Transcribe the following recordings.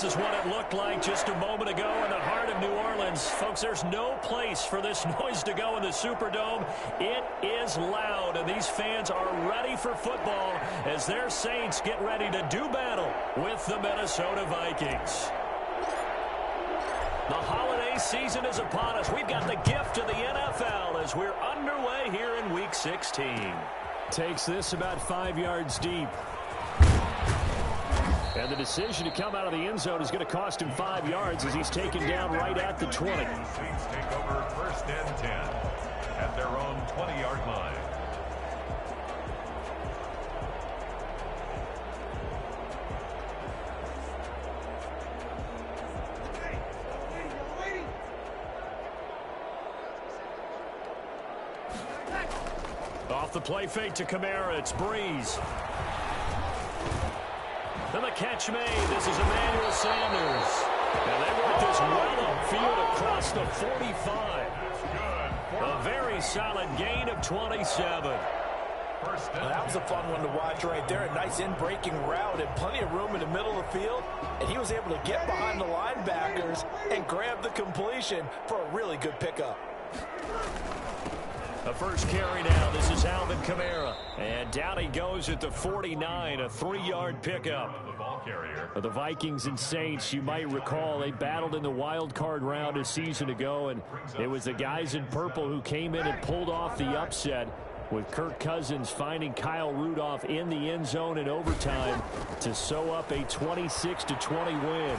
This is what it looked like just a moment ago in the heart of New Orleans. Folks, there's no place for this noise to go in the Superdome. It is loud, and these fans are ready for football as their Saints get ready to do battle with the Minnesota Vikings. The holiday season is upon us. We've got the gift of the NFL as we're underway here in Week 16. Takes this about 5 yards deep. And the decision to come out of the end zone is going to cost him 5 yards as he's taken down right at the 20. Saints take over 1st and 10 at their own 20-yard line. Off the play fake to Kamara, it's Breeze. And the catch made. This is Emmanuel Sanders. And they work this well upfield across the 45. A very solid gain of 27. Well, that was a fun one to watch right there. A nice in-breaking route and plenty of room in the middle of the field. And he was able to get behind the linebackers and grab the completion for a really good pickup. The first carry now. This is Alvin Kamara. And down he goes at the 49, a 3-yard pickup. The Vikings and Saints, you might recall, they battled in the wild card round a season ago, and it was the guys in purple who came in and pulled off the upset, with Kirk Cousins finding Kyle Rudolph in the end zone in overtime to sew up a 26-20 win.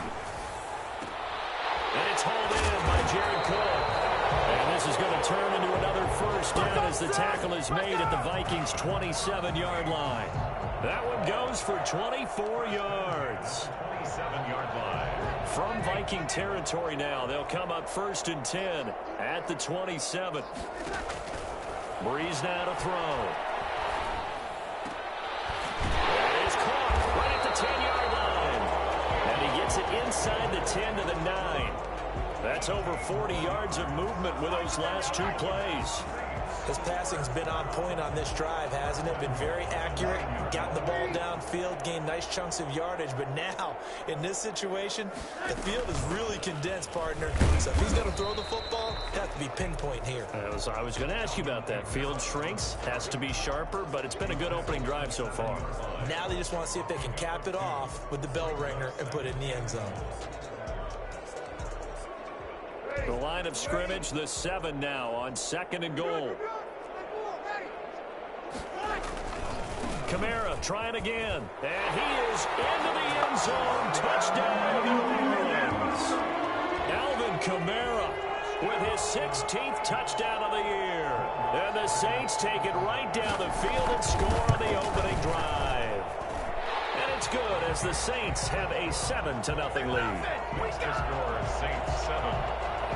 And it's hauled in by Jared Cook. And this is going to turn into another first down as the tackle is made at the Vikings' 27-yard line. That one goes for 24 yards. 27-yard line. From Viking territory now, they'll come up 1st and 10 at the 27. Breeze now to throw. That is caught right at the 10-yard line. And he gets it inside the 10 to the 9. That's over 40 yards of movement with those last 2 plays. His passing's been on point on this drive, hasn't it? Been very accurate, gotten the ball downfield, gained nice chunks of yardage. But now, in this situation, the field is really condensed, partner. So if he's going to throw the football, it has to be pinpoint here. I was going to ask you about that. Field shrinks, has to be sharper, but it's been a good opening drive so far. Now they just want to see if they can cap it off with the bell ringer and put it in the end zone. The line of scrimmage, the 7 now on 2nd and goal. Kamara trying again. And he is into the end zone. Touchdown, New Orleans. Alvin Kamara with his 16th touchdown of the year. And the Saints take it right down the field and score on the opening drive. And it's good as the Saints have a 7-0 lead. What's the score? Saints 7.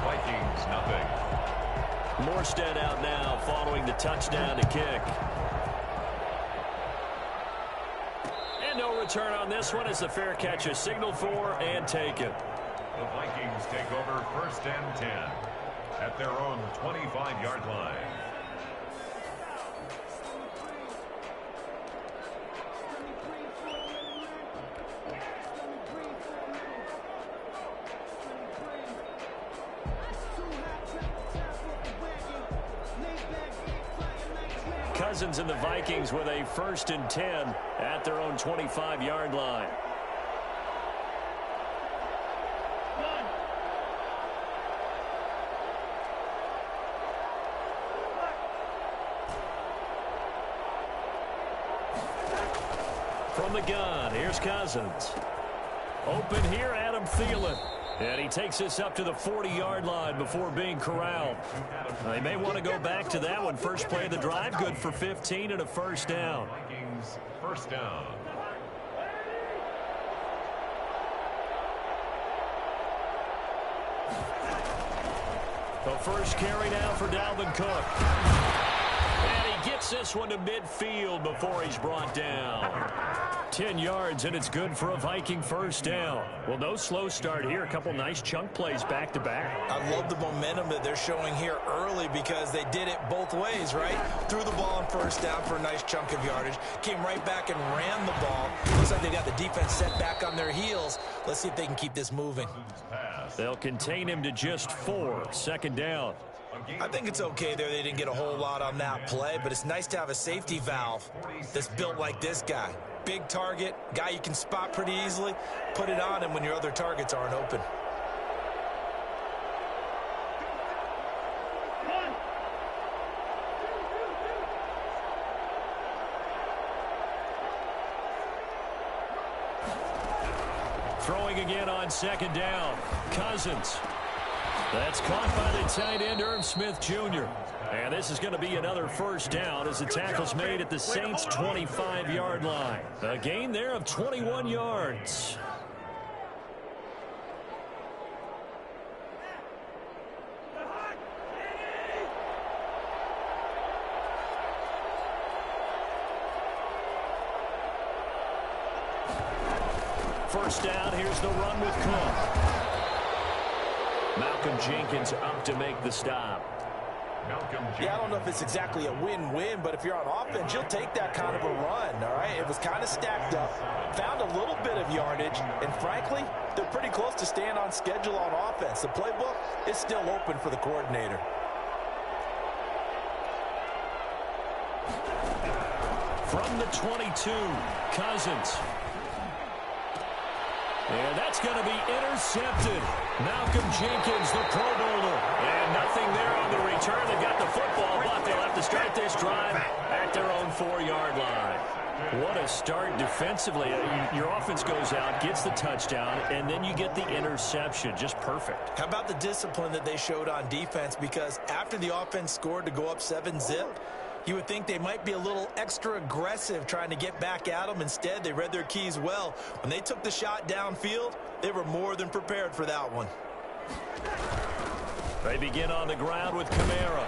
Vikings nothing. Morstead out now following the touchdown to kick. And no return on this one as the fair catch is signaled for and taken. The Vikings take over 1st and 10 at their own 25-yard line. Cousins and the Vikings with a 1st and 10 at their own 25-yard line. From the gun, here's Cousins. Open here, Adam Thielen. And he takes this up to the 40-yard line before being corralled. They may want to go back to that one. First play of the drive, good for 15 and a first down. Vikings first down. The first carry now for Dalvin Cook. And he gets this one to midfield before he's brought down. 10 yards, and it's good for a Viking first down. Well, no slow start here. A couple nice chunk plays back-to-back. I love the momentum that they're showing here early because they did it both ways, right? Threw the ball on first down for a nice chunk of yardage. Came right back and ran the ball. Looks like they got the defense set back on their heels. Let's see if they can keep this moving. They'll contain him to just 4. Second down. I think it's okay there. They didn't get a whole lot on that play, but it's nice to have a safety valve that's built like this guy. Big target, guy you can spot pretty easily. Put it on him when your other targets aren't open. Throwing again on second down. Cousins. That's caught by the tight end, Irv Smith Jr. And this is going to be another first down as the tackle's made at the Saints' 25-yard line. A gain there of 21 yards. First down, here's the run with Cook. Malcolm Jenkins up to make the stop. Yeah, I don't know if it's exactly a win-win, but if you're on offense, you'll take that kind of a run, all right? It was kind of stacked up, found a little bit of yardage, and frankly, they're pretty close to staying on schedule on offense. The playbook is still open for the coordinator. From the 22, Cousins. And that's going to be intercepted. Malcolm Jenkins, the Pro Bowler. And nothing there on the return. They got the football, but they'll have to start this drive at their own 4-yard line. What a start defensively. Your offense goes out, gets the touchdown, and then you get the interception. Just perfect. How about the discipline that they showed on defense? Because after the offense scored to go up 7-zip, you would think they might be a little extra aggressive trying to get back at them. Instead, they read their keys well. When they took the shot downfield, they were more than prepared for that one. They begin on the ground with Kamara.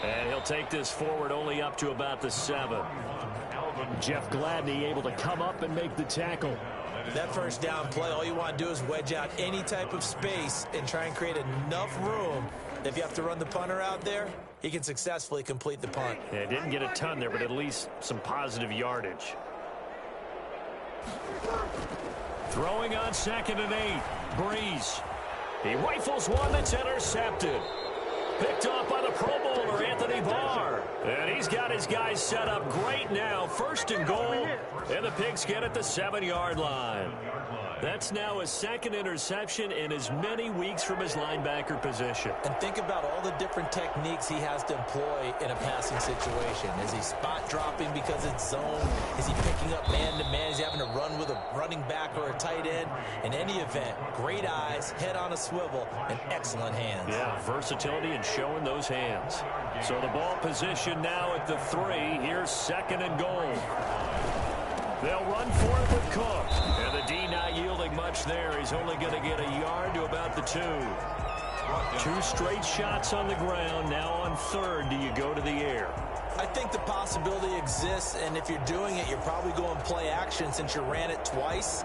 And he'll take this forward only up to about the 7. Jeff Gladney able to come up and make the tackle. That first down play, all you want to do is wedge out any type of space and try and create enough room. If you have to run the punter out there, he can successfully complete the punt. Yeah, didn't get a ton there, but at least some positive yardage. Throwing on 2nd and 8. Breeze. He rifles one that's intercepted. Picked off by the Pro Bowler, Anthony Barr. And he's got his guys set up great now. 1st and goal. And the Pigskin at the 7-yard line. That's now his 2nd interception in as many weeks from his linebacker position. And think about all the different techniques he has to employ in a passing situation. Is he spot dropping because it's zone? Is he picking up man-to-man? Is he having to run with a running back or a tight end? In any event, great eyes, head on a swivel, and excellent hands. Yeah, versatility and showing those hands. So the ball position now at the 3. Here's 2nd and goal. They'll run for it with Cook. And the D not yielding much there. He's only going to get a yard to about the 2. 2 straight shots on the ground. Now on 3rd, do you go to the air? I think the possibility exists, and if you're doing it, you're probably going play action since you ran it twice.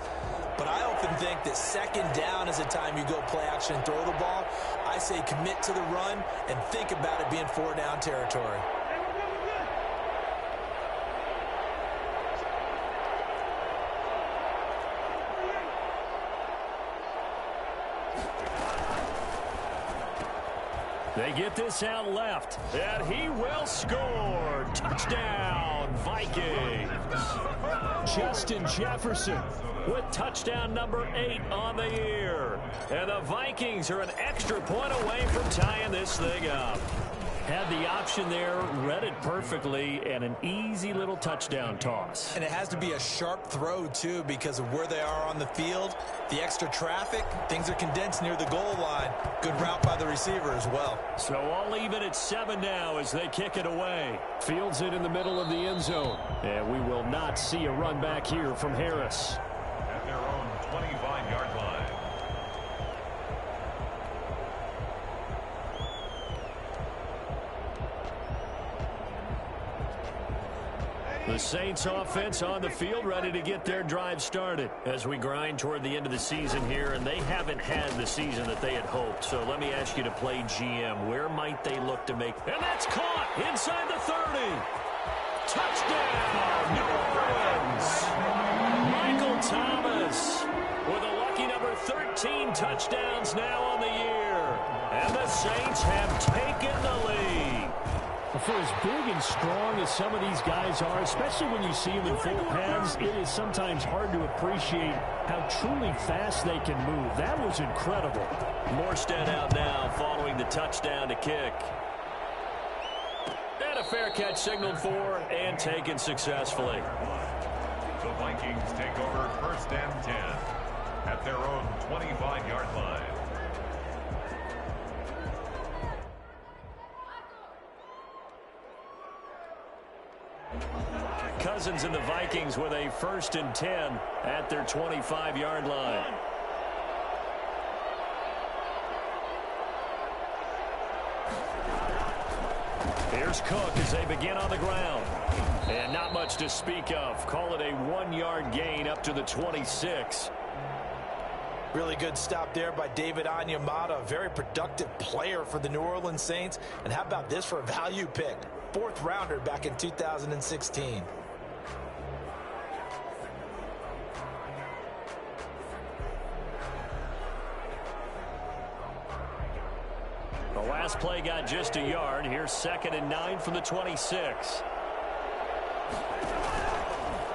But I often think that 2nd down is the time you go play action and throw the ball. I say commit to the run and think about it being 4-down territory. They get this out left, and he will score. Touchdown, Vikings. Justin Jefferson with touchdown number 8 on the year. And the Vikings are an extra point away from tying this thing up. Had the option there, read it perfectly, and an easy little touchdown toss. And it has to be a sharp throw, too, because of where they are on the field. The extra traffic, things are condensed near the goal line. Good route by the receiver as well. So all even at 7 now as they kick it away. Fields it in the middle of the end zone. And we will not see a run back here from Harris. At their own 25-yard line. The Saints offense on the field, ready to get their drive started as we grind toward the end of the season here, and they haven't had the season that they had hoped. So let me ask you to play GM. Where might they look to make? And that's caught inside the 30. Touchdown, New Orleans. Michael Thomas with a lucky number 13 touchdowns now on the year. And the Saints have taken the lead. For as big and strong as some of these guys are, especially when you see them in full pads, it is sometimes hard to appreciate how truly fast they can move. That was incredible. Morstead out now following the touchdown to kick. And a fair catch signaled for and taken successfully. The Vikings take over 1st and 10 at their own 25-yard line. Cousins and the Vikings with a 1st and 10 at their 25-yard line. Here's Cook as they begin on the ground. And not much to speak of. Call it a 1-yard gain up to the 26. Really good stop there by David Onyemata, a very productive player for the New Orleans Saints. And how about this for a value pick? 4th rounder back in 2016. The last play got just a yard. Here's 2nd and 9 from the 26.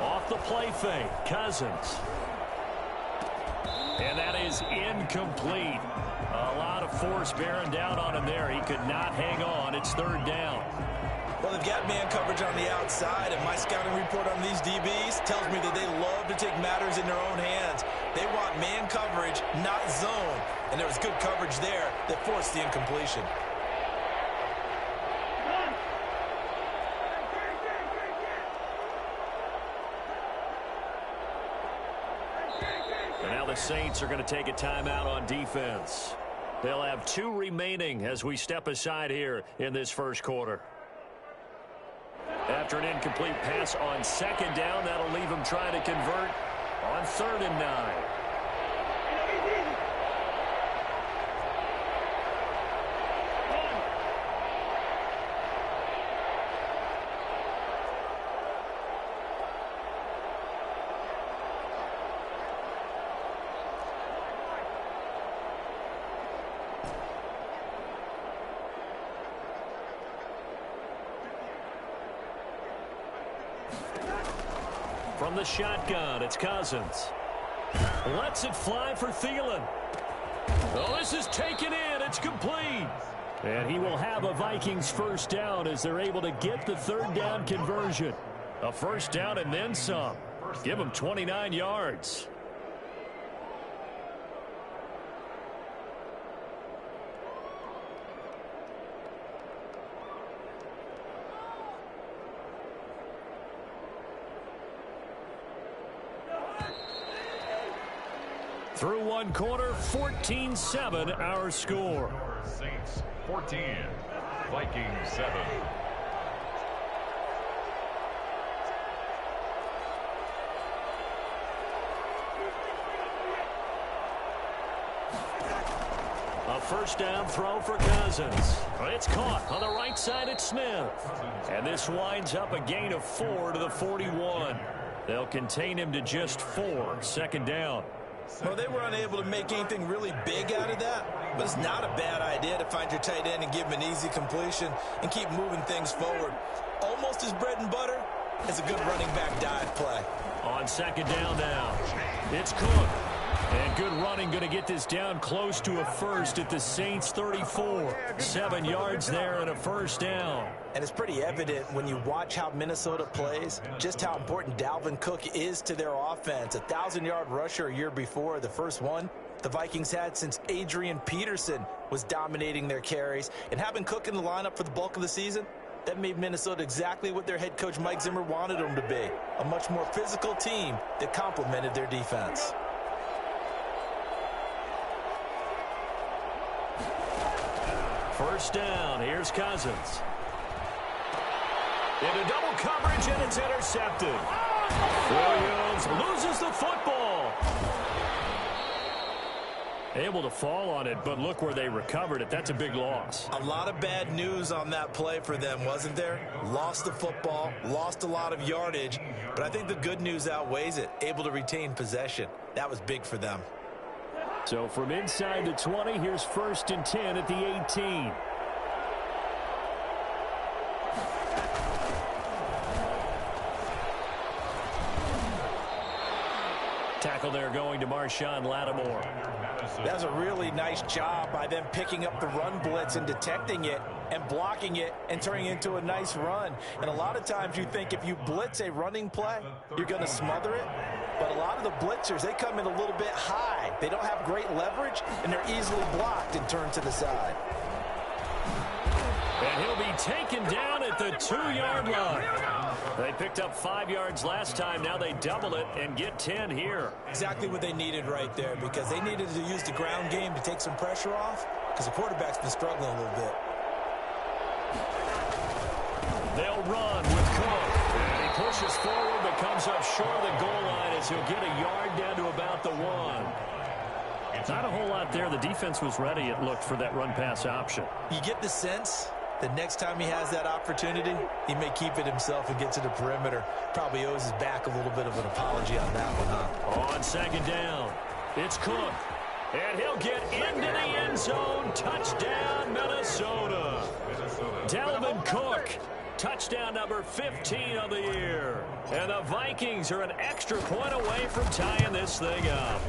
Off the play fake, Cousins. And that is incomplete. A lot of force bearing down on him there. He could not hang on. It's 3rd down. Well, they've got man coverage on the outside, and my scouting report on these DBs tells me that they love to take matters in their own hands. They want man coverage, not zone. And there was good coverage there that forced the incompletion. And now the Saints are going to take a timeout on defense. They'll have 2 remaining as we step aside here in this first quarter. After an incomplete pass on 2nd down, that'll leave them trying to convert on 3rd and 9. From the shotgun, it's Cousins. Lets it fly for Thielen. Oh, this is taken in. It's complete. And he will have a Vikings 1st down as they're able to get the 3rd down conversion. A 1st down and then some. Give them 29 yards. Through 1 quarter, 14-7 our score. Saints 14, Vikings 7. A 1st down throw for Cousins. It's caught on the right side at Smith. And this winds up a gain of 4 to the 41. They'll contain him to just 4. 2nd down. Well, they were unable to make anything really big out of that, but it's not a bad idea to find your tight end and give him an easy completion and keep moving things forward. Almost as bread and butter as a good running back dive play. On 2nd down now, it's Cook. And good running, going to get this down close to a 1st at the Saints 34. 7 yards there and a 1st down. And it's pretty evident when you watch how Minnesota plays, just how important Dalvin Cook is to their offense. 1,000-yard rusher a year before, the first one the Vikings had since Adrian Peterson was dominating their carries. And having Cook in the lineup for the bulk of the season, that made Minnesota exactly what their head coach Mike Zimmer wanted them to be. A much more physical team that complemented their defense. First down, here's Cousins. Into double coverage, and it's intercepted. Williams loses the football. Able to fall on it, but look where they recovered it. That's a big loss. A lot of bad news on that play for them, wasn't there? Lost the football, lost a lot of yardage, but I think the good news outweighs it. Able to retain possession. That was big for them. So from inside the 20, here's 1st and 10 at the 18. Tackle there going to Marshawn Lattimore. That's a really nice job by them picking up the run blitz and detecting it and blocking it and turning it into a nice run. And a lot of times you think if you blitz a running play, you're going to smother it. But a lot of the blitzers, they come in a little bit high. They don't have great leverage, and they're easily blocked and turned to the side. And he'll be taken down at the 2-yard line. They picked up 5 yards last time. Now they double it and get 10 here. Exactly what they needed right there, because they needed to use the ground game to take some pressure off, because the quarterback's been struggling a little bit. They'll run with Cook. And he pushes forward, but comes up short of the goal line as he'll get a yard down to about the 1. Not a whole lot there. The defense was ready, it looked, for that run-pass option. You get the sense the next time he has that opportunity, he may keep it himself and get to the perimeter. Probably owes his back a little bit of an apology on that one, huh? On 2nd down, it's Cook. And he'll get into the end zone. Touchdown, Minnesota. Dalvin Cook. Touchdown number 15 of the year. And the Vikings are an extra point away from tying this thing up.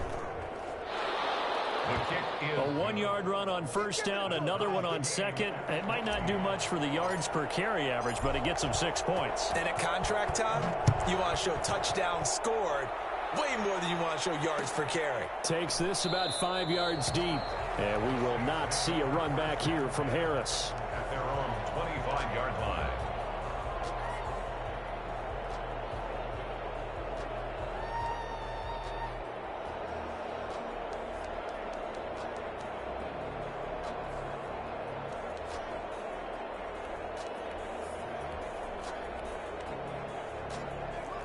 A 1-yard run on 1st down, another one on 2nd. It might not do much for the yards per carry average, but it gets them 6 points. And at contract time, you want to show touchdowns scored way more than you want to show yards per carry. Takes this about 5 yards deep. And we will not see a run back here from Harris. At their own 25-yard line.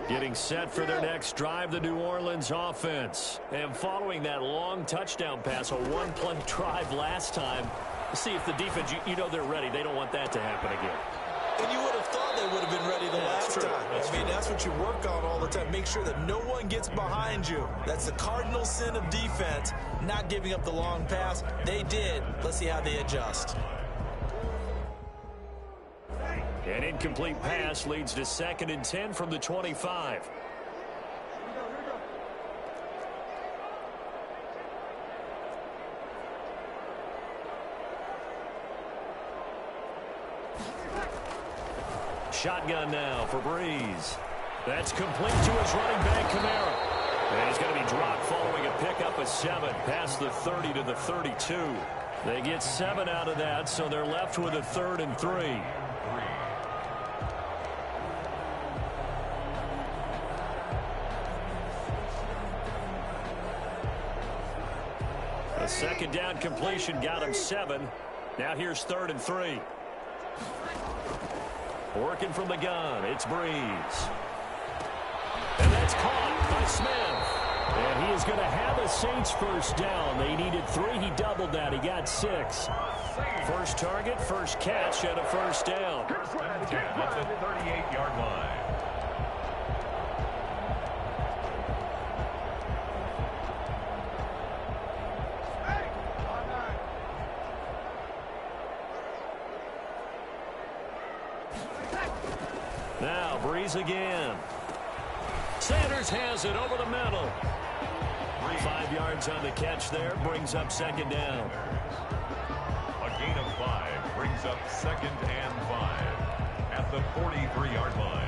Getting set for their next drive, the New Orleans offense. And following that long touchdown pass, a 1-play drive last time, see if the defense, you know they're ready. They don't want that to happen again. And you would have thought they would have been ready the last time. I mean, that's what you work on all the time. Make sure that no one gets behind you. That's the cardinal sin of defense, not giving up the long pass. They did. Let's see how they adjust. An incomplete pass leads to 2nd and 10 from the 25. Shotgun now for Breeze. That's complete to his running back, Kamara. And he's going to be dropped following a pickup of 7 past the 30 to the 32. They get 7 out of that, so they're left with a 3rd and 3. A 2nd down completion got him 7. Now here's 3rd and 3. Working from the gun, it's Breeze. And that's caught by Smith. And he is going to have a Saints 1st down. They needed 3. He doubled that. He got 6. First target, first catch, and a 1st down. At the 38-yard line. Now Breeze again. Sanders has it over the middle. 5 yards on the catch there, brings up 2nd down. A gain of 5 brings up 2nd and 5 at the 43-yard line.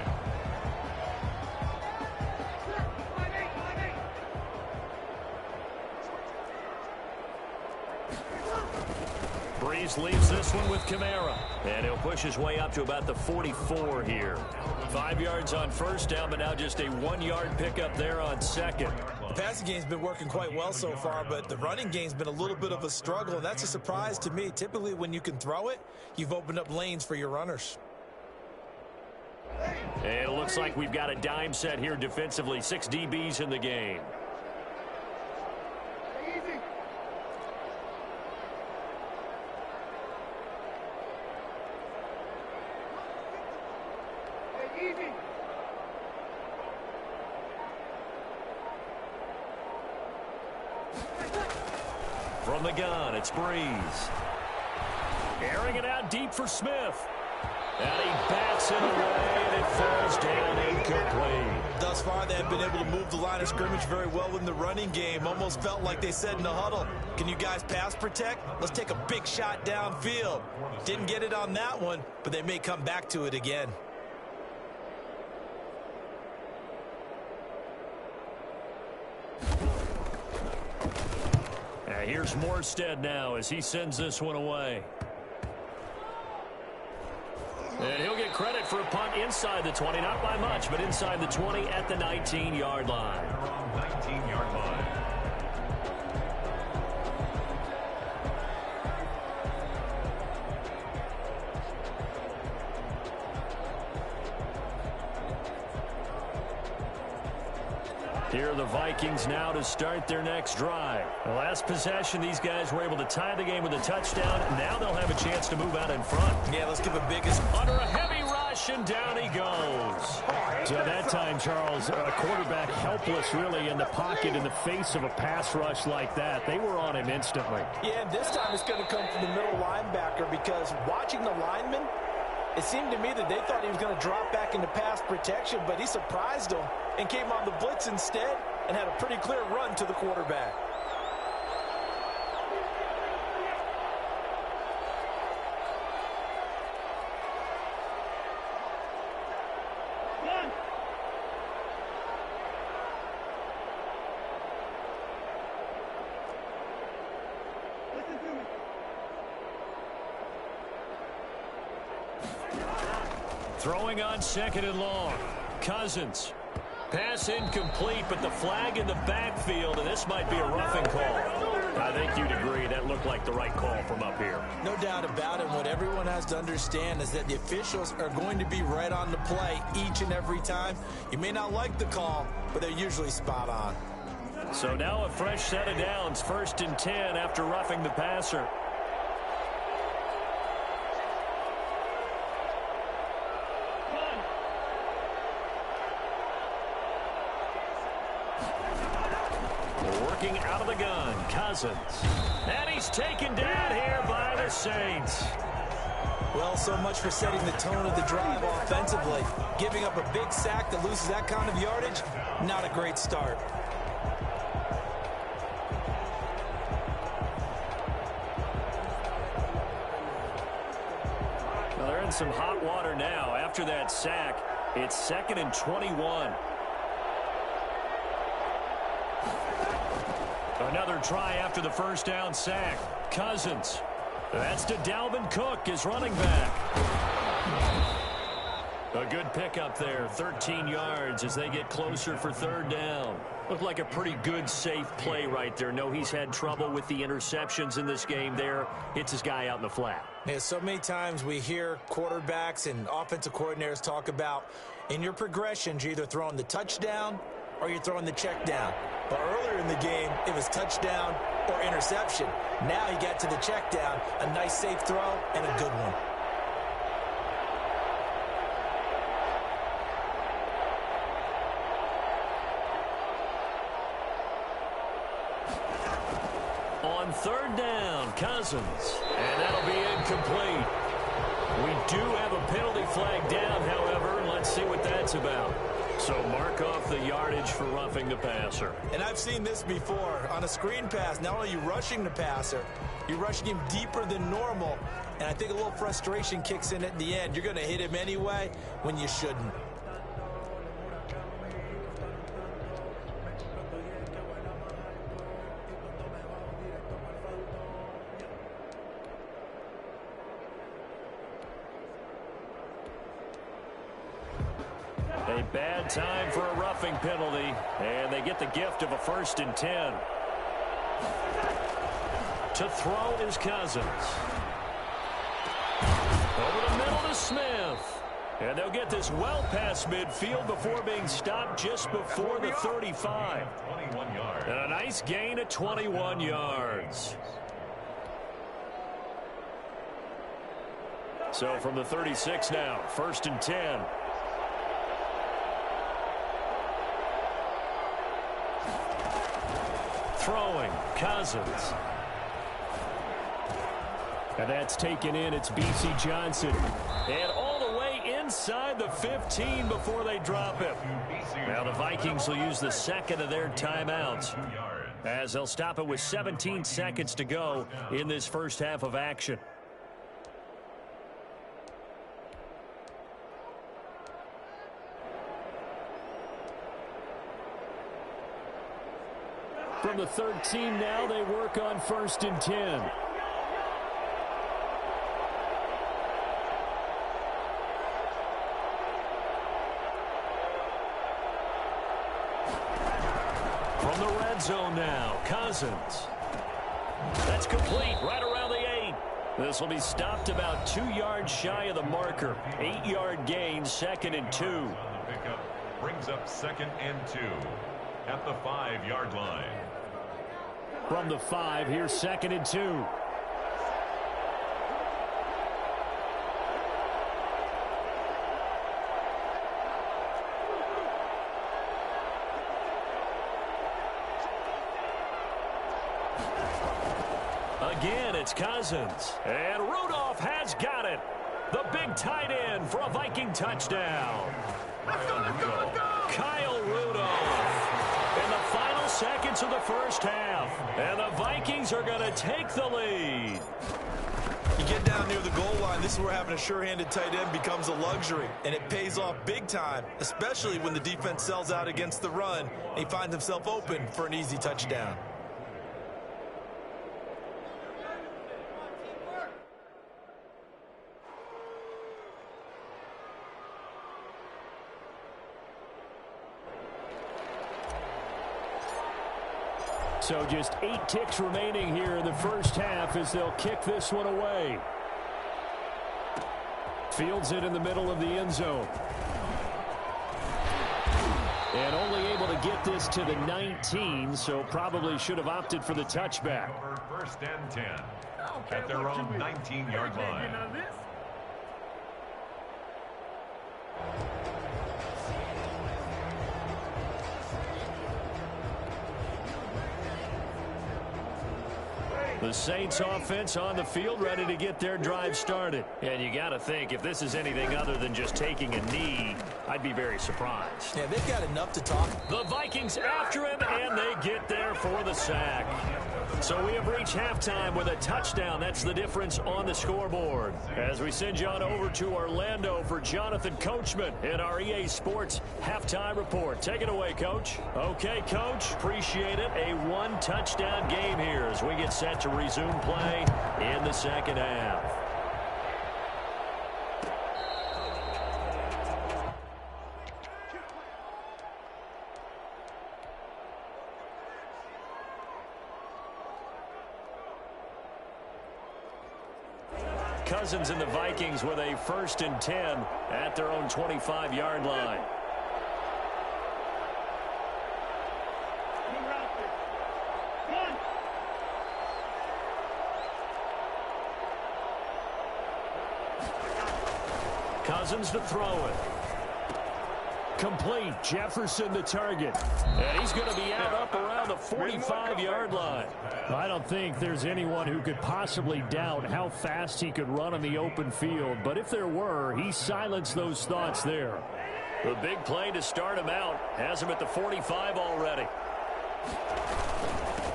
Breeze leaves this one with Kamara. And he'll push his way up to about the 44 here. 5 yards on 1st down, but now just a 1-yard pickup there on 2nd. The passing game's been working quite well so far, but the running game's been a little bit of a struggle, and that's a surprise to me. Typically, when you can throw it, you've opened up lanes for your runners. And it looks like we've got a dime set here defensively. 6 DBs in the game. From the gun, it's Breeze. Airing it out deep for Smith. And he bats it away, and it falls down incomplete. Thus far, they have been able to move the line of scrimmage very well in the running game. Almost felt like they said in the huddle, can you guys pass protect? Let's take a big shot downfield. Didn't get it on that one, but they may come back to it again. Here's Morstead now as he sends this one away. And he'll get credit for a punt inside the 20, not by much, but inside the 20 at the 19-yard line. 19-yard line. Here are the Vikings now to start their next drive. The last possession, these guys were able to tie the game with a touchdown. Now they'll have a chance to move out in front. Yeah, let's give a biggest. Under a heavy rush, and down he goes. So that time, Charles, a quarterback helpless really in the pocket in the face of a pass rush like that. They were on him instantly. Yeah, and this time it's going to come from the middle linebacker because watching the lineman, it seemed to me that they thought he was going to drop back into pass protection, but he surprised them and came on the blitz instead and had a pretty clear run to the quarterback. Throwing on 2nd and long. Cousins. Pass incomplete, but the flag in the backfield, and this might be a roughing call. I think you'd agree that looked like the right call from up here. No doubt about it. What everyone has to understand is that the officials are going to be right on the play each and every time. You may not like the call, but they're usually spot on. So now a fresh set of downs, 1st and 10 after roughing the passer. Working out of the gun, Cousins. And he's taken down here by the Saints. Well, so much for setting the tone of the drive offensively. Giving up a big sack that loses that kind of yardage, not a great start. Well, they're in some hot water now. After that sack, it's 2nd and 21. Another try after the first down sack. Cousins. That's to Dalvin Cook, his running back. A good pickup there, 13 yards as they get closer for 3rd down. Looked like a pretty good, safe play right there. No, he's had trouble with the interceptions in this game there. Hits his guy out in the flat. Yeah, so many times we hear quarterbacks and offensive coordinators talk about in your progressions, you're either throwing the touchdown or you're throwing the check down. But earlier in the game, it was touchdown or interception. Now he got to the check down, a nice safe throw, and a good one. On 3rd down, Cousins. And that'll be incomplete. We do have a penalty flag down, however. Let's see what that's about. So mark off the yardage for roughing the passer. And I've seen this before. On a screen pass, not only are you rushing the passer, you're rushing him deeper than normal. And I think a little frustration kicks in at the end. You're going to hit him anyway when you shouldn't. A bad time for a roughing penalty, and they get the gift of a 1st and 10. To throw is Cousins. Over the middle to Smith. And they'll get this well past midfield before being stopped just before the 35. 21 yards. And a nice gain at 21 yards. So from the 36 now, 1st and 10. Throwing, Cousins. And that's taken in. It's B.C. Johnson. And all the way inside the 15 before they drop him. Now the Vikings will use the second of their timeouts, as they'll stop it with 17 seconds to go in this first half of action. From the 13 now, they work on 1st and 10. From the red zone now, Cousins. That's complete right around the 8. This will be stopped about 2 yards shy of the marker. 8-yard gain, 2nd and 2. On the pickup brings up 2nd and 2 at the 5-yard line. From the 5, here's 2nd and 2. Again, it's Cousins. And Rudolph has got it. The big tight end for a Viking touchdown. Kyle Rudolph. In the final seconds of the first half. And the Vikings are going to take the lead. You get down near the goal line, this is where having a sure-handed tight end becomes a luxury. And it pays off big time, especially when the defense sells out against the run and he finds himself open for an easy touchdown. So just 8 ticks remaining here in the first half as they'll kick this one away. Fields it in the middle of the end zone. And only able to get this to the 19, so probably should have opted for the touchback. Over 1st and 10 at their own 19-yard line. The Saints offense on the field, ready to get their drive started. And you got to think, if this is anything other than just taking a knee, I'd be very surprised. Yeah, they've got enough to talk. The Vikings after him, and they get there for the sack. So we have reached halftime with a touchdown. That's the difference on the scoreboard. As we send you on over to Orlando for Jonathan Coachman in our EA Sports halftime report. Take it away, Coach. Okay, Coach. Appreciate it. A 1-touchdown game here as we get set to resume play in the second half. Cousins and the Vikings with a 1st and 10 at their own 25-yard line. Cousins to throw it. Complete. Jefferson the target. And he's going to be out up around the 45-yard line. I don't think there's anyone who could possibly doubt how fast he could run on the open field. But if there were, he silenced those thoughts there. The big play to start him out has him at the 45 already.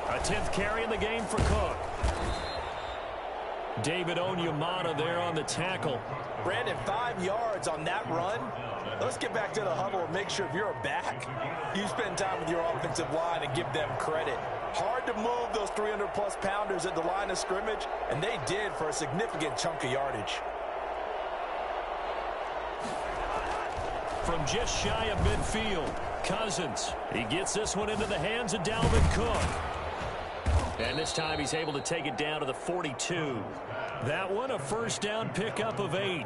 A 10th carry in the game for Cook. David Onyemata there on the tackle. Brandon, 5 yards on that run. Let's get back to the huddle and make sure if you're a back, you spend time with your offensive line and give them credit. Hard to move those 300-plus pounders at the line of scrimmage, and they did for a significant chunk of yardage. From just shy of midfield, Cousins. He gets this one into the hands of Dalvin Cook. And this time he's able to take it down to the 42. That one a first down pickup of 8.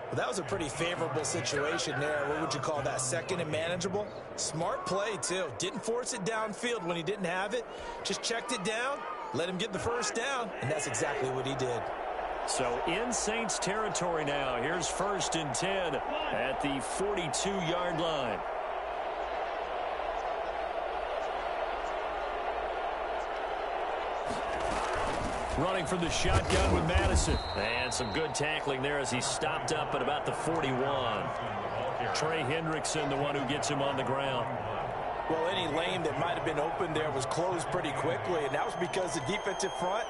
Well, that was a pretty favorable situation there. What would you call that? Second and manageable? Smart play, too. Didn't force it downfield when he didn't have it. Just checked it down, let him get the first down, and that's exactly what he did. So in Saints territory now. Here's 1st and 10 at the 42-yard line. Running from the shotgun with Madison. And some good tackling there as he stopped up at about the 41. Trey Hendrickson, the one who gets him on the ground. Well, any lane that might have been open there was closed pretty quickly, and that was because the defensive front,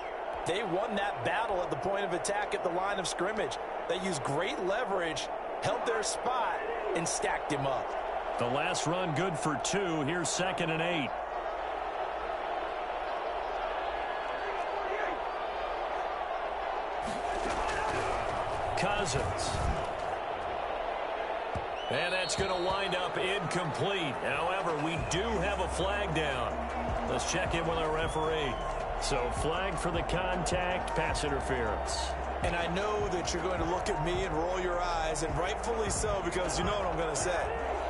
they won that battle at the point of attack at the line of scrimmage. They used great leverage, held their spot, and stacked him up. The last run good for 2. Here's 2nd and 8. Cousins. And that's going to wind up incomplete. However, we do have a flag down. Let's check in with our referee. So flag for the contact, pass interference. And I know that you're going to look at me and roll your eyes, and rightfully so, because you know what I'm going to say.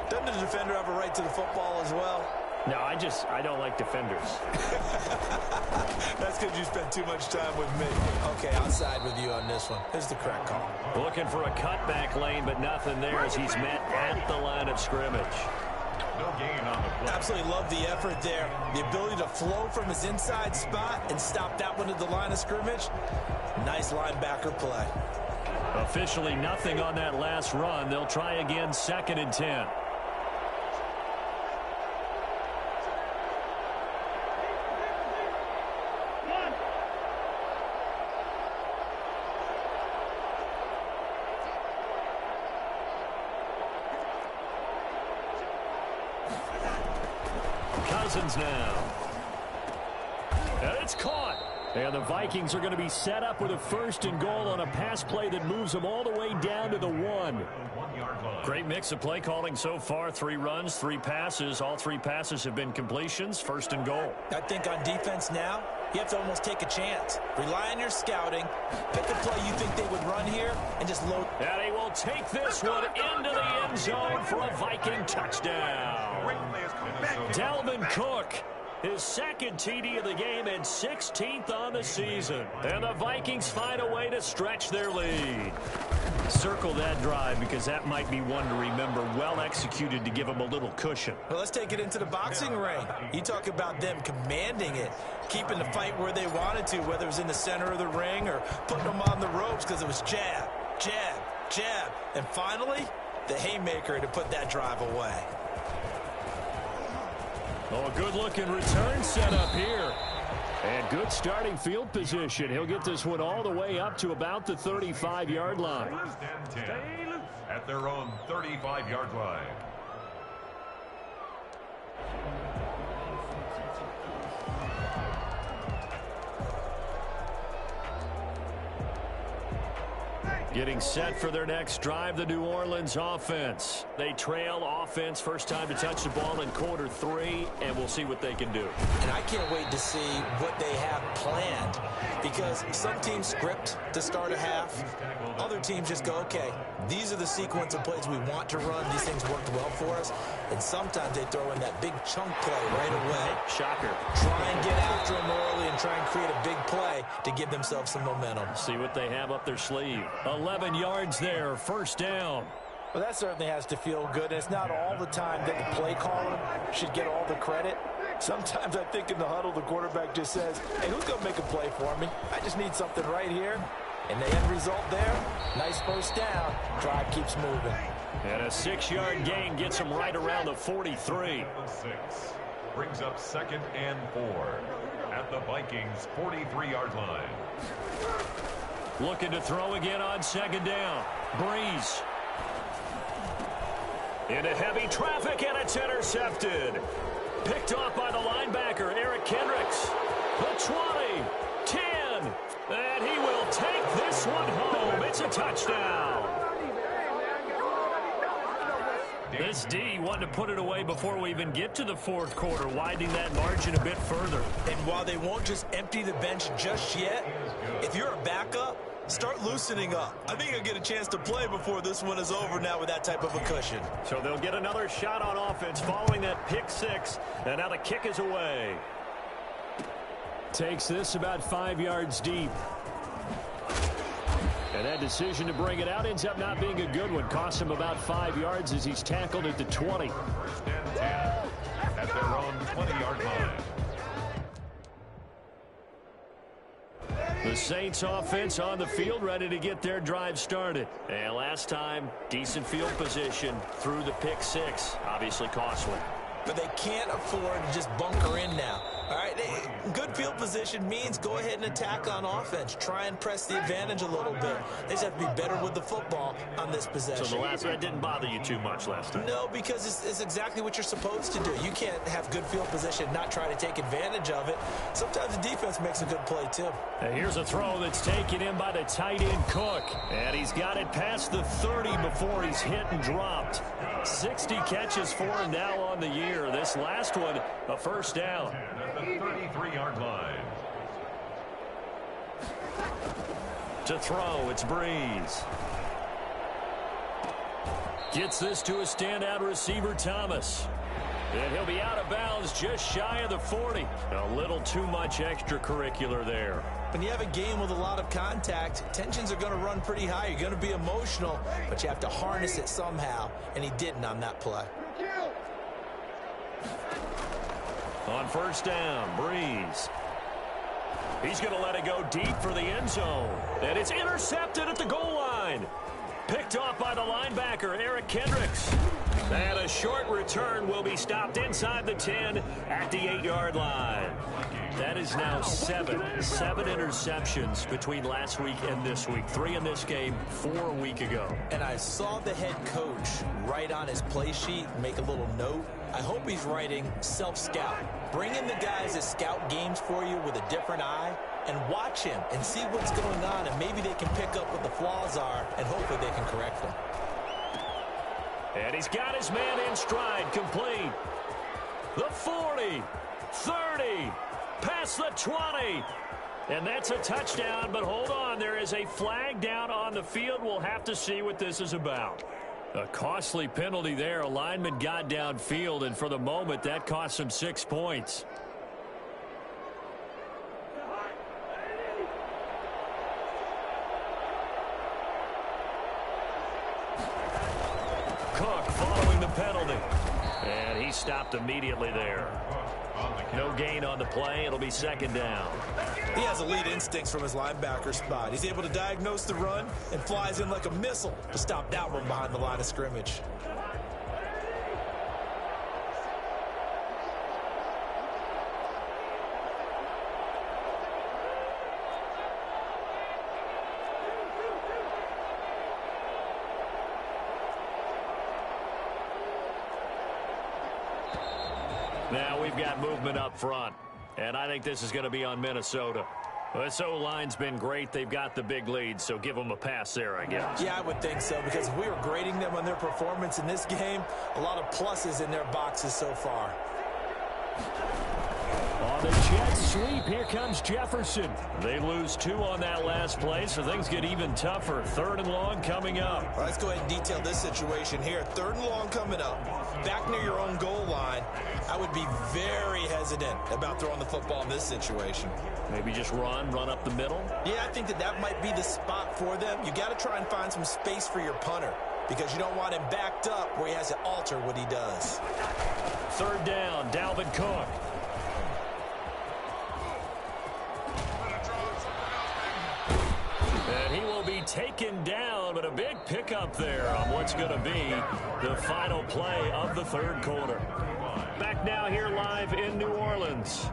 Doesn't the defender have a right to the football as well? No, I don't like defenders. That's because you spent too much time with me. Okay, I'll side with you on this one. Here's the correct call. Looking for a cutback lane, but nothing there as he's met at the line of scrimmage. No gain on the play. Absolutely love the effort there. The ability to flow from his inside spot and stop that one at the line of scrimmage. Nice linebacker play. Officially nothing on that last run. They'll try again, 2nd and 10. Cousins now. And it's caught. And the Vikings are going to be set up with a 1st and goal on a pass play that moves them all the way down to the 1. Great mix of play calling so far. 3 runs, 3 passes. All 3 passes have been completions. 1st and goal. I think on defense now, you have to almost take a chance. Rely on your scouting. Pick a play you think they would run here and just load. And he will take this one into the end zone for a Viking touchdown. Dalvin Cook, his 2nd TD of the game and 16th on the season. And the Vikings find a way to stretch their lead. Circle that drive because that might be one to remember. Well executed to give them a little cushion. Well, let's take it into the boxing ring. You talk about them commanding it, keeping the fight where they wanted to, whether it was in the center of the ring or putting them on the ropes because it was jab, jab, jab. And finally, the haymaker to put that drive away. Oh, a good-looking return set up here. And good starting field position. He'll get this one all the way up to about the 35-yard line. 1st and 10 at their own 35-yard line. Getting set for their next drive, the New Orleans offense. They trail offense, first time to touch the ball in quarter 3, and we'll see what they can do. And I can't wait to see what they have planned, because some teams script to start a half. Other teams just go, okay, these are the sequence of plays we want to run. These things worked well for us. And sometimes they throw in that big chunk play right away. Shocker. Try and get after them early and try and create a big play to give themselves some momentum. See what they have up their sleeve. 11 yards there, 1st down. Well, that certainly has to feel good. And it's not all the time that the play caller should get all the credit. Sometimes I think in the huddle, the quarterback just says, hey, who's going to make a play for me? I just need something right here. And the end result there, nice 1st down. Drive keeps moving. And a 6-yard gain gets him right around the 43. 6 brings up 2nd and 4 at the Vikings' 43-yard line. Looking to throw again on 2nd down. Breeze. Into heavy traffic, and it's intercepted. Picked off by the linebacker, Eric Kendricks. The 20, 10, and he will take this one home. It's a touchdown. This D wanted to put it away before we even get to the fourth quarter, widening that margin a bit further. And while they won't just empty the bench just yet, if you're a backup, start loosening up. I think you'll get a chance to play before this one is over now with that type of a cushion. So they'll get another shot on offense following that pick six, and now the kick is away. Takes this about 5 yards deep. And that decision to bring it out ends up not being a good one. Cost him about 5 yards as he's tackled at the 20. First and 10 at their own 20-yard line. The Saints offense on the field, ready to get their drive started. And last time, decent field position through the pick six. Obviously costly. But they can't afford to just bunker in now. All right, good field position means go ahead and attack on offense. Try and press the advantage a little bit. They just have to be better with the football on this possession. So the last that didn't bother you too much last time? No, because it's exactly what you're supposed to do. You can't have good field position and not try to take advantage of it. Sometimes the defense makes a good play, too. And here's a throw that's taken in by the tight end Cook. And he's got it past the 30 before he's hit and dropped. 60 catches for him now on the year. This last one, a first down. At the 33-yard line. To throw, it's Breeze. Gets this to a standout receiver, Thomas. And he'll be out of bounds just shy of the 40. A little too much extracurricular there. When you have a game with a lot of contact, tensions are going to run pretty high. You're going to be emotional, but you have to harness it somehow, and he didn't on that play. On first down, Breeze. He's going to let it go deep for the end zone. And it's intercepted at the goal line. Picked off by the linebacker, Eric Kendricks. And a short return will be stopped inside the 10 at the 8-yard line. That is now seven interceptions between last week and this week. 3 in this game, 4 a week ago. And I saw the head coach write on his play sheet, make a little note. I hope he's writing self-scout. Bring in the guys that scout games for you with a different eye and watch him and see what's going on, and maybe they can pick up what the flaws are, and hopefully they can correct them. And he's got his man in stride, complete. The 40, 30, past the 20. And that's a touchdown, but hold on. There is a flag down on the field. We'll have to see what this is about. A costly penalty there. A lineman got downfield, and for the moment, that cost him 6 points. Cook following the penalty. And he stopped immediately there. No gain on the play. It'll be second down. He has elite instincts from his linebacker spot. He's able to diagnose the run and flies in like a missile to stop that one behind the line of scrimmage. Now we've got movement up front, and I think this is going to be on Minnesota. This O-line's been great. They've got the big lead, so give them a pass there, I guess. Yeah, I would think so, because if we were grading them on their performance in this game, a lot of pluses in their boxes so far. On the jet sweep, here comes Jefferson. They lose 2 on that last play, so things get even tougher. 3rd and long coming up. All right, let's go ahead and detail this situation here. 3rd and long coming up. Back near your own goal line. I would be very hesitant about throwing the football in this situation. Maybe just run up the middle? Yeah, I think that might be the spot for them. You got to try and find some space for your punter, because you don't want him backed up where he has to alter what he does. 3rd down, Dalvin Cook. And he will be taken down, but a big pickup there on what's going to be the final play of the 3rd quarter. Back now here live in New Orleans.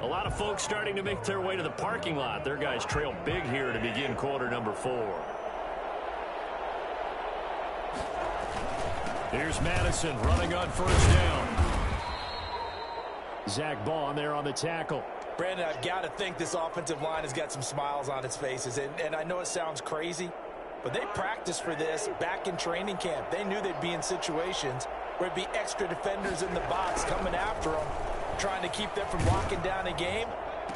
A lot of folks starting to make their way to the parking lot. Their guys trail big here to begin quarter number 4. Here's Madison running on 1st down. Zach Baun there on the tackle. Brandon, I've got to think this offensive line has got some smiles on its faces. And I know it sounds crazy, But they practiced for this back in training camp. They knew they'd be in situations where it'd be extra defenders in the box coming after them, trying to keep them from locking down a game.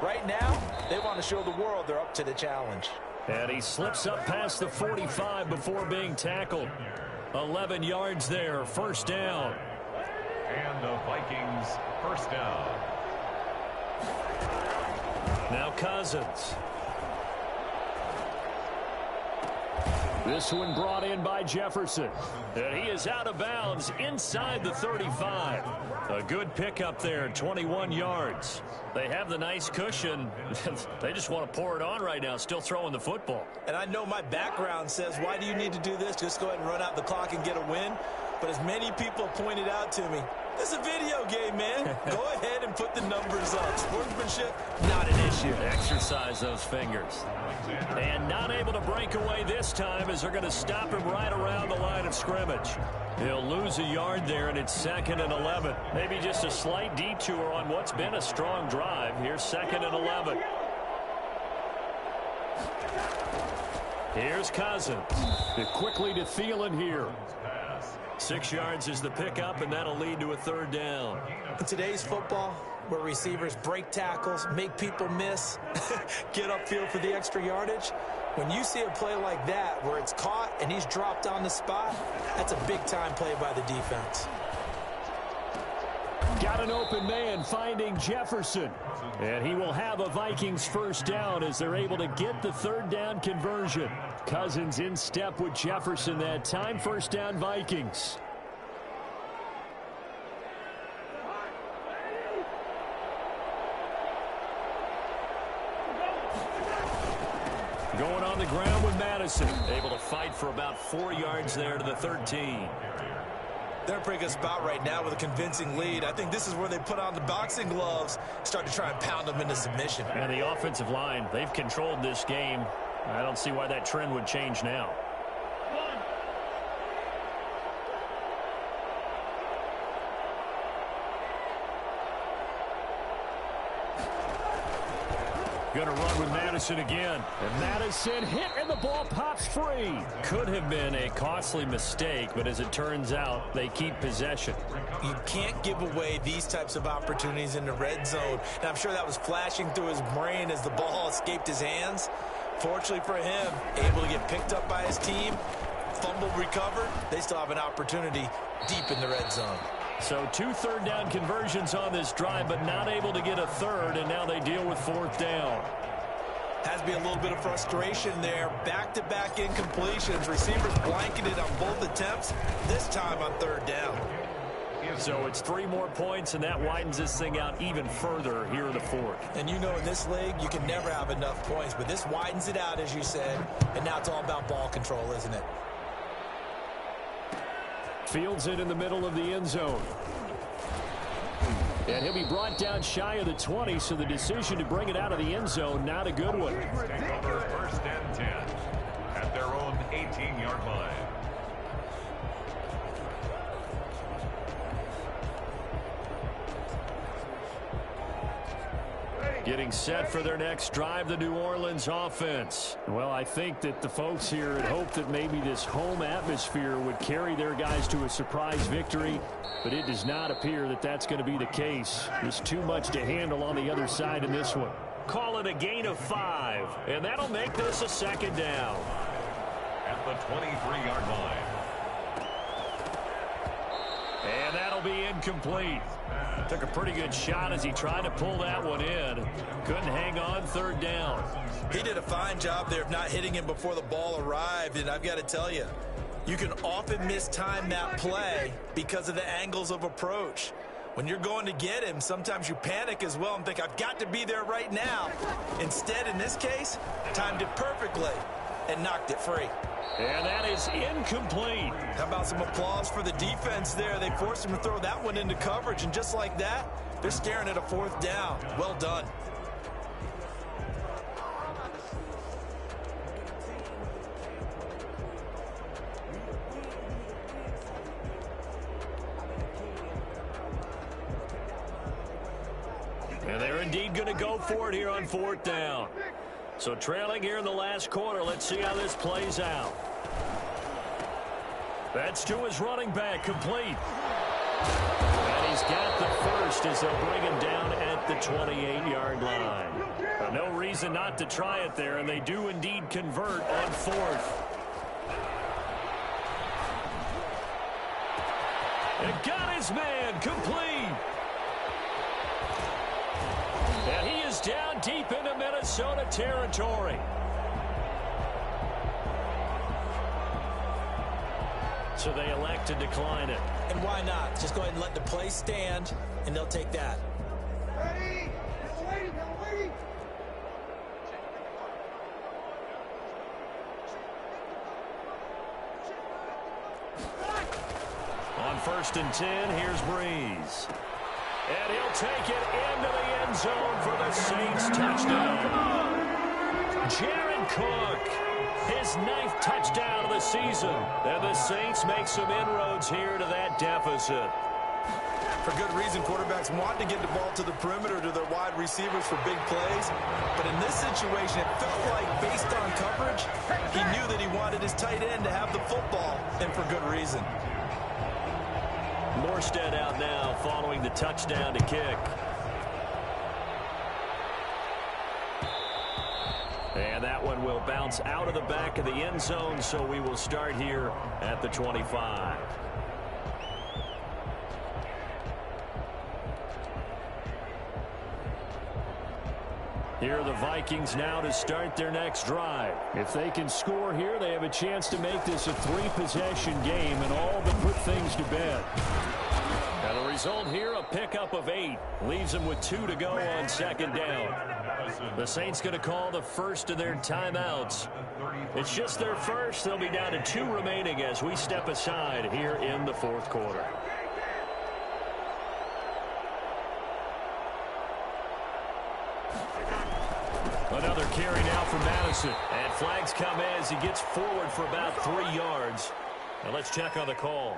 Right now, they want to show the world they're up to the challenge. And he slips up past the 45 before being tackled. 11 yards there, first down. And the Vikings first down. Now Cousins. This one brought in by Jefferson. And he is out of bounds inside the 35. A good pickup there, 21 yards. They have the nice cushion. They just want to pour it on right now, still throwing the football. And I know my background says, why do you need to do this? Just go ahead and run out the clock and get a win. But as many people pointed out to me, this is a video game, man. Go ahead and put the numbers up. Sportsmanship, not an issue. Exercise those fingers. And not able to break away this time as they're going to stop him right around the line of scrimmage. He'll lose a yard there, and it's 2nd and 11. Maybe just a slight detour on what's been a strong drive. Here's 2nd and 11. Here's Cousins. Quickly to Thielen here. 6 yards is the pickup, and that'll lead to a third down. In today's football, where receivers break tackles, make people miss, get upfield for the extra yardage, when you see a play like that where it's caught and he's dropped on the spot, that's a big-time play by the defense. Got an open man finding Jefferson. And he will have a Vikings first down as they're able to get the third down conversion. Cousins in step with Jefferson that time. First down, Vikings. Going on the ground with Madison. Able to fight for about 4 yards there to the 13. They're in a pretty good spot right now with a convincing lead. I think this is where they put on the boxing gloves, start to try and pound them into submission. And the offensive line, they've controlled this game. I don't see why that trend would change now. Going to run with Madison again. And Madison hit, and the ball pops free. Could have been a costly mistake, but as it turns out, they keep possession. You can't give away these types of opportunities in the red zone. And I'm sure that was flashing through his brain as the ball escaped his hands. Fortunately for him, able to get picked up by his team, fumbled, recovered. They still have an opportunity deep in the red zone. So 2 third down conversions on this drive, but not able to get a third, and now they deal with 4th down. Has to be a little bit of frustration there. Back-to-back incompletions. Receivers blanketed on both attempts, this time on 3rd down. So it's 3 more points, and that widens this thing out even further here in the 4th. And you know in this league, you can never have enough points, but this widens it out, as you said, and now it's all about ball control, isn't it? Fields it in the middle of the end zone. And he'll be brought down shy of the 20, so the decision to bring it out of the end zone, not a good one. Take over 1st and 10 at their own 18-yard line. Getting set for their next drive, the New Orleans offense. Well, I think that the folks here had hoped that maybe this home atmosphere would carry their guys to a surprise victory, but it does not appear that that's going to be the case. There's too much to handle on the other side in this one. Call it a gain of 5, and that'll make this a 2nd down. At the 23-yard line. And that'll be incomplete. Took a pretty good shot as he tried to pull that one in. Couldn't hang on 3rd down. He did a fine job there of not hitting him before the ball arrived, and I've got to tell you, you can often mistime that play because of the angles of approach. When you're going to get him, sometimes you panic as well and think, I've got to be there right now. Instead, in this case, timed it perfectly and knocked it free. And that is incomplete. How about some applause for the defense there? They forced him to throw that one into coverage, and just like that, they're staring at a 4th down. Well done. And they're indeed going to go for it here on 4th down. So trailing here in the last quarter. Let's see how this plays out. That's to his running back, complete. And he's got the first as they'll bring him down at the 28-yard line. No reason not to try it there, and they do indeed convert on fourth. And got his man, complete. And he is down deep into Minnesota territory. So they elect to decline it. And why not? Just go ahead and let the play stand, and they'll take that. Ready? Waiting. On 1st and 10, here's Breeze. And he'll take it into the end zone for the Saints touchdown. Jared Cook, his 9th touchdown of the season. And the Saints make some inroads here to that deficit. For good reason, quarterbacks want to get the ball to the perimeter to their wide receivers for big plays. But in this situation, it felt like based on coverage, he knew that he wanted his tight end to have the football, and for good reason. Morstead out now following the touchdown to kick. And that one will bounce out of the back of the end zone, so we will start here at the 25. Here are the Vikings now to start their next drive. If they can score here, they have a chance to make this a 3-possession game and all but put things to bed. And the result here, a pickup of 8. Leaves them with 2 to go on 2nd down. The Saints going to call the first of their timeouts. It's just their first. They'll be down to 2 remaining as we step aside here in the 4th quarter. Another carry now for Madison. And flags come in as he gets forward for about 3 yards. Now let's check on the call.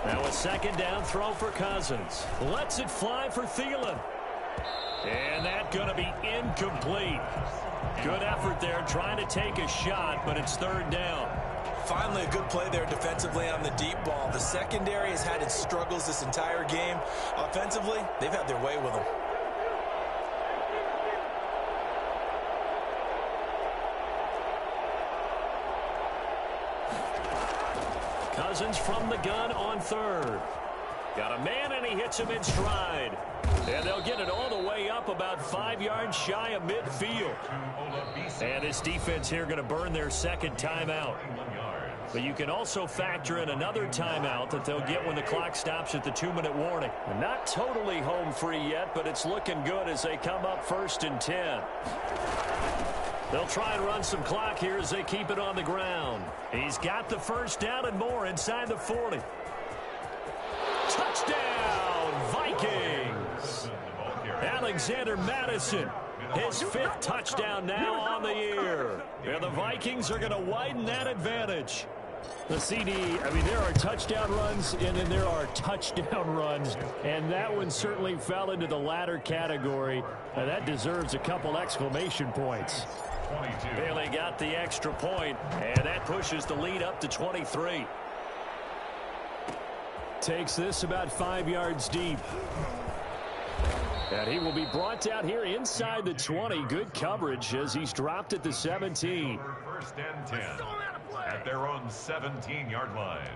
Now a 2nd down throw for Cousins. Lets it fly for Thielen. And that's going to be incomplete. Good effort there trying to take a shot, but it's 3rd down. Finally, a good play there defensively on the deep ball. The secondary has had its struggles this entire game. Offensively, they've had their way with them. Cousins from the gun on 3rd. Got a man, and he hits him in stride. And they'll get it all the way up about 5 yards shy of midfield. And this defense here going to burn their 2nd timeout. But you can also factor in another timeout that they'll get when the clock stops at the 2-minute warning. Not totally home free yet, but it's looking good as they come up 1st and 10. They'll try and run some clock here as they keep it on the ground. He's got the 1st down and more inside the 40. Touchdown, Vikings! Alexander Madison, his 5th touchdown now on the year. And the Vikings are going to widen that advantage. The CD, I mean, there are touchdown runs, and then there are touchdown runs, and that one certainly fell into the latter category. That deserves a couple exclamation points. Bailey got the extra point, and that pushes the lead up to 23. Takes this about 5 yards deep. And he will be brought down here inside the 20. Good coverage as he's dropped at the 17. 1st and 10 at their own 17-yard line.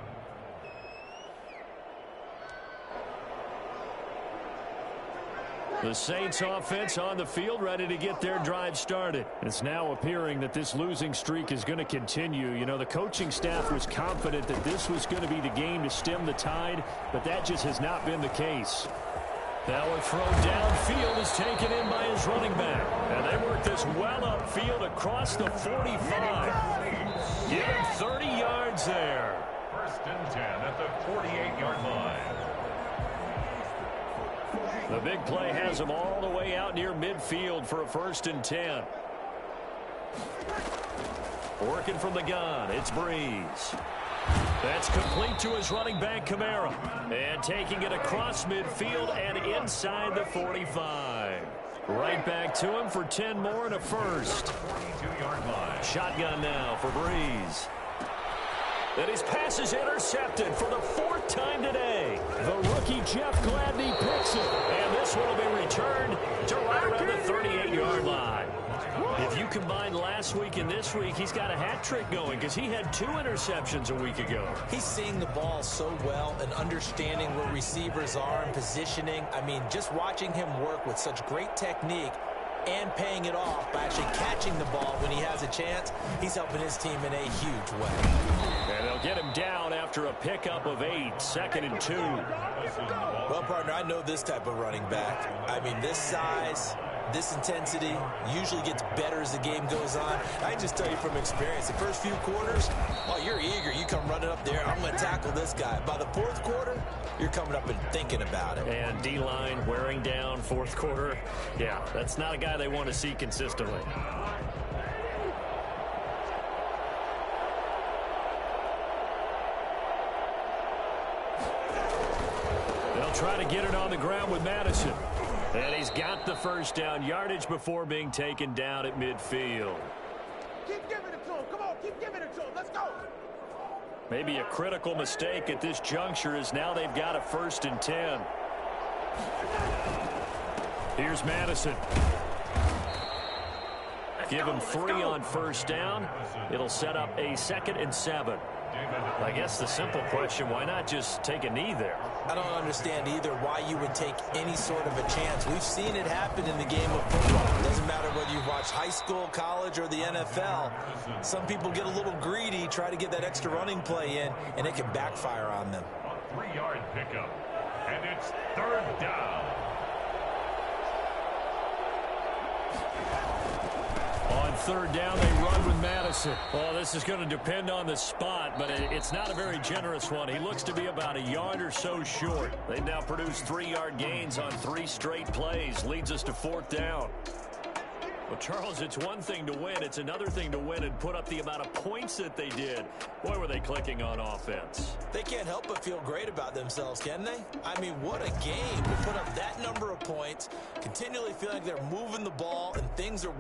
The Saints offense on the field ready to get their drive started. It's now appearing that this losing streak is going to continue. You know, the coaching staff was confident that this was going to be the game to stem the tide, but that just has not been the case. That one throw downfield is taken in by his running back. And they work this well upfield across the 45. Give him 30 yards there. First and 10 at the 48-yard line. The big play has him all the way out near midfield for a first and 10. Working from the gun, it's Breeze. That's complete to his running back, Kamara. And taking it across midfield and inside the 45. Right back to him for 10 more and a first. 42-yard line. Shotgun now for Breeze. And his pass is intercepted for the 4th time today. The rookie Jeff Gladney picks it. And this one will be returned to right around the 38-yard line. If you combine last week and this week, he's got a hat trick going because he had 2 interceptions a week ago. He's seeing the ball so well and understanding where receivers are and positioning. I mean, just watching him work with such great technique and paying it off by actually catching the ball when he has a chance, he's helping his team in a huge way. And they'll get him down after a pickup of 8, 2nd and 2. Well, partner, I know this type of running back. I mean, this size, this intensity usually gets better as the game goes on. I just tell you from experience, the first few quarters, oh, you're eager. You come running up there, I'm going to tackle this guy. By the 4th quarter, you're coming up and thinking about it. And D-line wearing down 4th quarter. Yeah, that's not a guy they want to see consistently. They'll try to get it on the ground with Madison. And he's got the first down yardage before being taken down at midfield. Keep giving it to him. Come on, keep giving it to him. Let's go. Maybe a critical mistake at this juncture is now they've got a 1st and 10. Here's Madison. Give him 3 on first down. It'll set up a 2nd and 7. I guess the simple question, why not just take a knee there? I don't understand either why you would take any sort of a chance. We've seen it happen in the game of football. It doesn't matter whether you've watched high school, college, or the NFL. Some people get a little greedy, try to get that extra running play in, and it can backfire on them. A 3-yard pickup. And it's 3rd down. On 3rd down, they run with Madison. Well, this is going to depend on the spot, but it's not a very generous one. He looks to be about a yard or so short. They've now produced 3-yard gains on 3 straight plays. Leads us to 4th down. Well, Charles, it's one thing to win. It's another thing to win and put up the amount of points that they did. Boy, were they clicking on offense. They can't help but feel great about themselves, can they? I mean, what a game to put up that number of points, continually feeling like they're moving the ball and things are